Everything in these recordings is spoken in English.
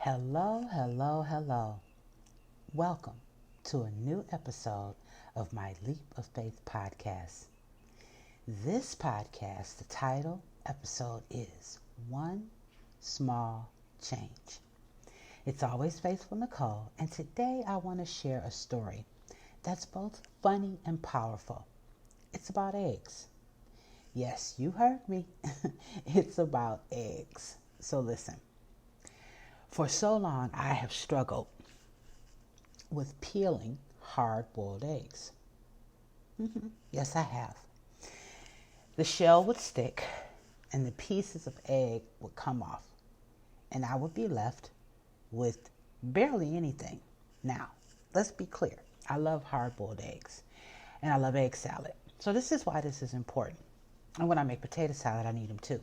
Hello, hello, hello. Welcome to a new episode of my Leap of Faith podcast. This podcast, the title episode is One Small Change. It's always Faithful Nicole, and today I want to share a story that's both funny and powerful. It's about eggs. Yes, you heard me. It's about eggs. So listen. For so long, I have struggled with peeling hard-boiled eggs. Yes, I have. The shell would stick and the pieces of egg would come off, and I would be left with barely anything. Now, let's be clear. I love hard-boiled eggs, and I love egg salad. So this is why this is important. And when I make potato salad, I need them too.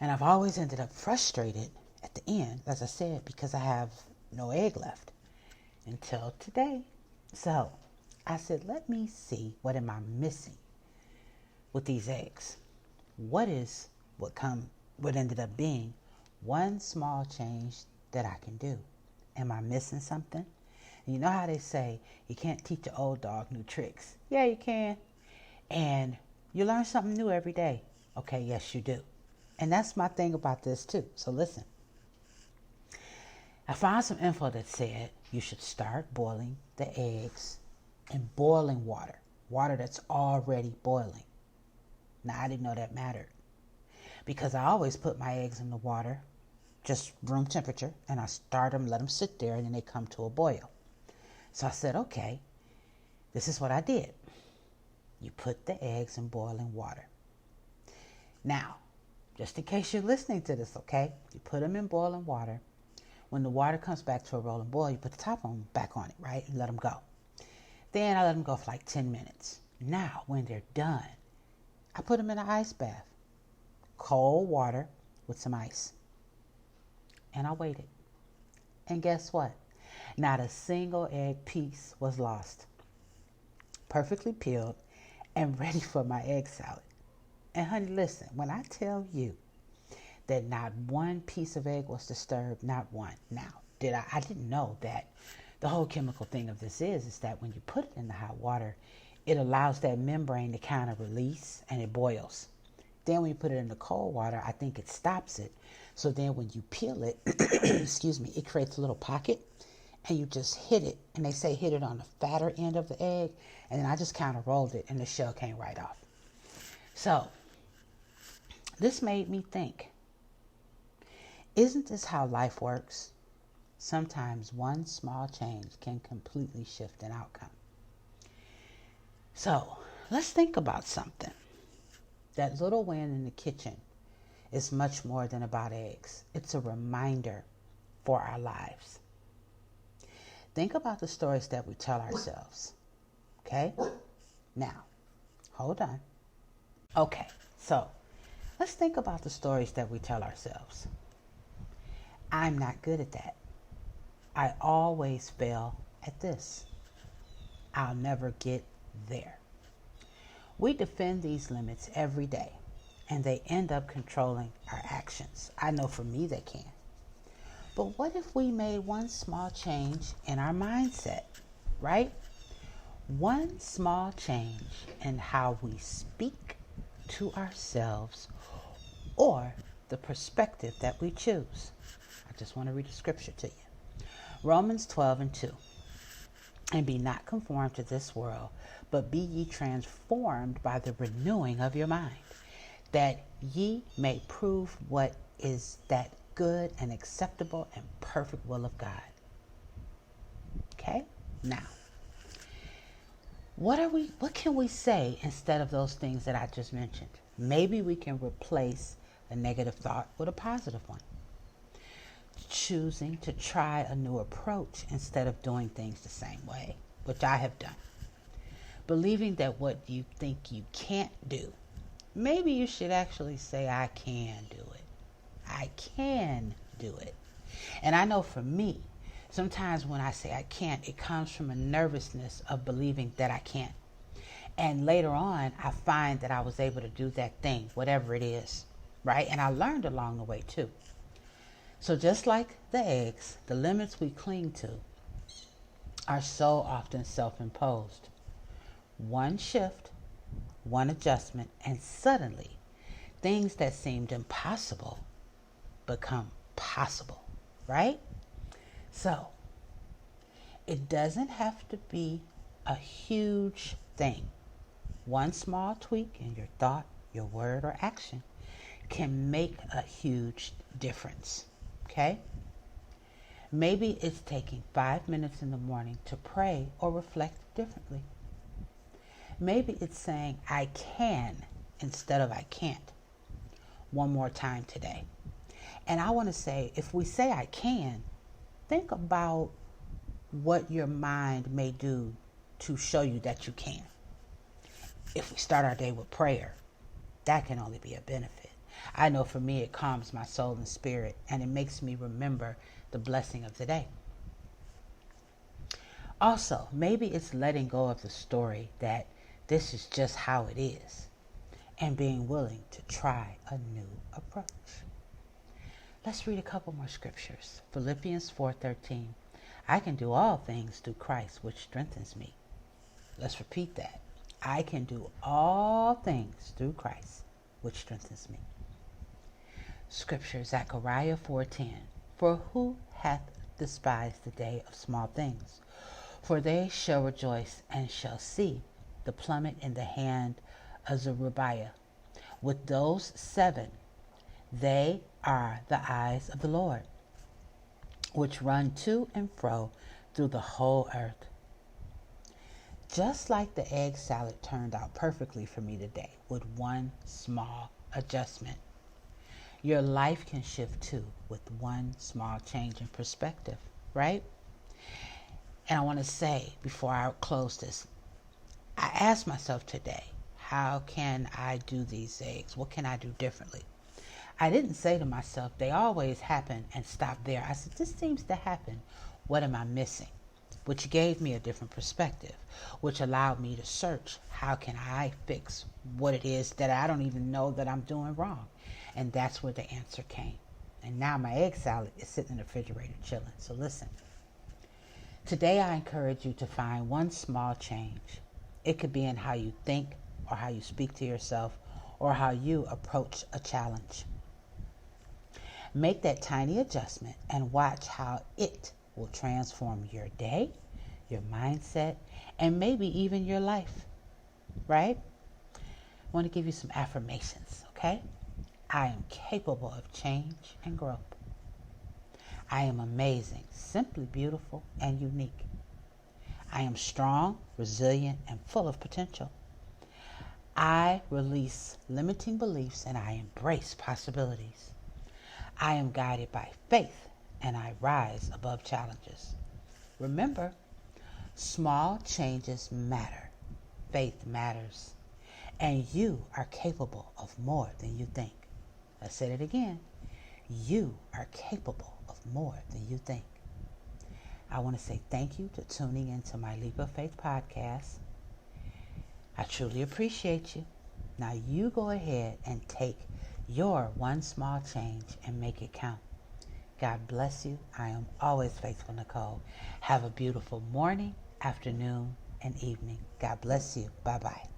And I've always ended up frustrated at the end, as I said, because I have no egg left until today. So I said, let me see, what am I missing with these eggs? What ended up being one small change that I can do? Am I missing something? And you know how they say you can't teach an old dog new tricks. Yeah, you can. And you learn something new every day. Okay, yes, you do. And that's my thing about this too. So listen. I found some info that said you should start boiling the eggs in boiling water. Water that's already boiling. Now, I didn't know that mattered, because I always put my eggs in the water, just room temperature, and I start them, let them sit there, and then they come to a boil. So I said, okay, this is what I did. You put the eggs in boiling water. Now, just in case you're listening to this, okay? You put them in boiling water. When the water comes back to a rolling boil, you put the top back on it, right? And let them go. Then I let them go for like 10 minutes. Now, when they're done, I put them in an ice bath. Cold water with some ice. And I waited. And guess what? Not a single egg piece was lost. Perfectly peeled and ready for my egg salad. And honey, listen, when I tell you that not one piece of egg was disturbed, not one. Now, I didn't know that the whole chemical thing of this is that when you put it in the hot water, it allows that membrane to kind of release and it boils. Then when you put it in the cold water, I think it stops it. So then when you peel it, excuse me, it creates a little pocket and you just hit it. And they say hit it on the fatter end of the egg. And then I just kind of rolled it and the shell came right off. So this made me think, isn't this how life works? Sometimes one small change can completely shift an outcome. So let's think about something. That little win in the kitchen is much more than about eggs. It's a reminder for our lives. Think about the stories that we tell ourselves. Okay? Now, hold on. Okay, so let's think about the stories that we tell ourselves. I'm not good at that. I always fail at this. I'll never get there. We defend these limits every day, and they end up controlling our actions. I know for me they can. But what if we made one small change in our mindset, right? One small change in how we speak to ourselves or the perspective that we choose. I just want to read a scripture to you. Romans 12:2. And be not conformed to this world, but be ye transformed by the renewing of your mind, that ye may prove what is that good and acceptable and perfect will of God. Okay? Now, what can we say instead of those things that I just mentioned? Maybe we can replace a negative thought with a positive one. Choosing to try a new approach instead of doing things the same way, which I have done. Believing that what you think you can't do, maybe you should actually say, I can do it. I can do it. And I know for me, sometimes when I say I can't, it comes from a nervousness of believing that I can't. And later on, I find that I was able to do that thing, whatever it is, right? And I learned along the way too. So just like the eggs, the limits we cling to are so often self-imposed. One shift, one adjustment, and suddenly things that seemed impossible become possible, right? So it doesn't have to be a huge thing. One small tweak in your thought, your word, or action can make a huge difference. Okay? Maybe it's taking 5 minutes in the morning to pray or reflect differently. Maybe it's saying I can instead of I can't one more time today. And I want to say, if we say I can, think about what your mind may do to show you that you can. If we start our day with prayer, that can only be a benefit. I know for me, it calms my soul and spirit, and it makes me remember the blessing of the day. Also, maybe it's letting go of the story that this is just how it is and being willing to try a new approach. Let's read a couple more scriptures. Philippians 4:13. I can do all things through Christ, which strengthens me. Let's repeat that. I can do all things through Christ, which strengthens me. Scripture, Zechariah 4:10. For who hath despised the day of small things? For they shall rejoice and shall see the plummet in the hand of Zerubbabel. With those 7, they are the eyes of the Lord, which run to and fro through the whole earth. Just like the egg salad turned out perfectly for me today with one small adjustment, your life can shift too with one small change in perspective, right? And I want to say before I close this, I asked myself today, how can I do these eggs? What can I do differently? I didn't say to myself, they always happen, and stop there. I said, this seems to happen. What am I missing? Which gave me a different perspective, which allowed me to search, how can I fix what it is that I don't even know that I'm doing wrong? And that's where the answer came. And now my egg salad is sitting in the refrigerator chilling. So listen, today I encourage you to find one small change. It could be in how you think or how you speak to yourself or how you approach a challenge. Make that tiny adjustment and watch how it will transform your day, your mindset, and maybe even your life, right? I want to give you some affirmations, okay? I am capable of change and growth. I am amazing, simply beautiful, and unique. I am strong, resilient, and full of potential. I release limiting beliefs and I embrace possibilities. I am guided by faith and I rise above challenges. Remember, small changes matter. Faith matters. And you are capable of more than you think. I said it again. You are capable of more than you think. I want to say thank you to tuning into my Leap of Faith podcast. I truly appreciate you. Now you go ahead and take your one small change and make it count. God bless you. I am always faithful, Nicole. Have a beautiful morning, afternoon, and evening. God bless you. Bye-bye.